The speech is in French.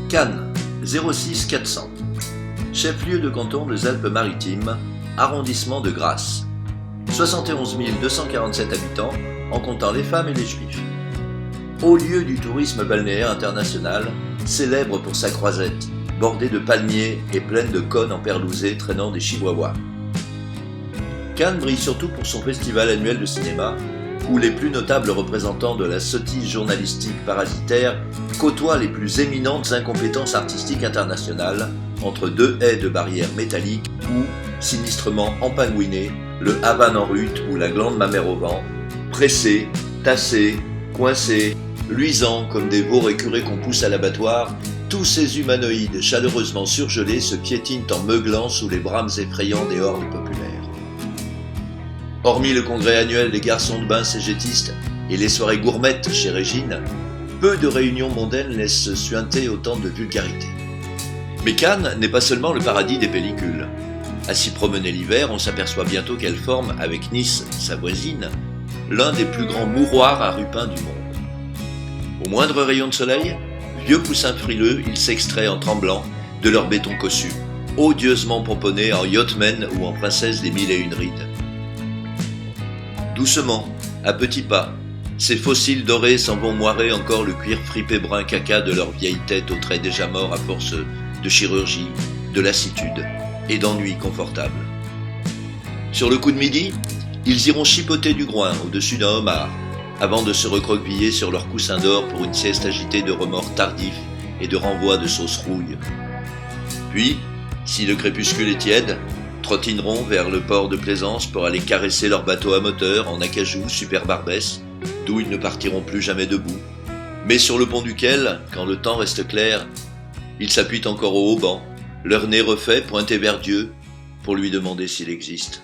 Cannes, 06 400. Chef-lieu de canton des Alpes-Maritimes, arrondissement de Grasse. 71 247 habitants, en comptant les femmes et les juifs. Haut lieu du tourisme balnéaire international, célèbre pour sa croisette, bordée de palmiers et pleine de cônes en perlousé traînant des chihuahuas. Cannes brille surtout pour son festival annuel de cinéma, où les plus notables représentants de la sottise journalistique parasitaire côtoient les plus éminentes incompétences artistiques internationales entre deux haies de barrières métalliques ou, sinistrement empingouinés, le Havane en rut ou la glande mammaire au vent, pressés, tassés, coincés, luisants comme des veaux récurés qu'on pousse à l'abattoir, tous ces humanoïdes chaleureusement surgelés se piétinent en meuglant sous les brames effrayants des hordes populaires. Hormis le congrès annuel des garçons de bain cégétistes et les soirées gourmettes chez Régine, peu de réunions mondaines laissent suinter autant de vulgarité. Mais Cannes n'est pas seulement le paradis des pellicules. À s'y promener l'hiver, on s'aperçoit bientôt qu'elle forme, avec Nice, sa voisine, l'un des plus grands mouroirs à rupins du monde. Au moindre rayon de soleil, vieux poussins frileux, ils s'extraient en tremblant de leur béton cossu, odieusement pomponnés en yachtmen ou en princesse des mille et une rides. Doucement, à petits pas, ces fossiles dorés s'en vont moirer encore le cuir fripé brun caca de leurs vieilles têtes aux traits déjà morts à force de chirurgie, de lassitude et d'ennui confortable. Sur le coup de midi, ils iront chipoter du groin au-dessus d'un homard, avant de se recroqueviller sur leur coussin d'or pour une sieste agitée de remords tardifs et de renvoi de sauce rouille. Puis, si le crépuscule est tiède, trottineront vers le port de plaisance pour aller caresser leur bateau à moteur en acajou super barbès, d'où ils ne partiront plus jamais debout, mais sur le pont duquel, quand le temps reste clair, ils s'appuient encore au haut banc, leur nez refait pointé vers Dieu, pour lui demander s'il existe.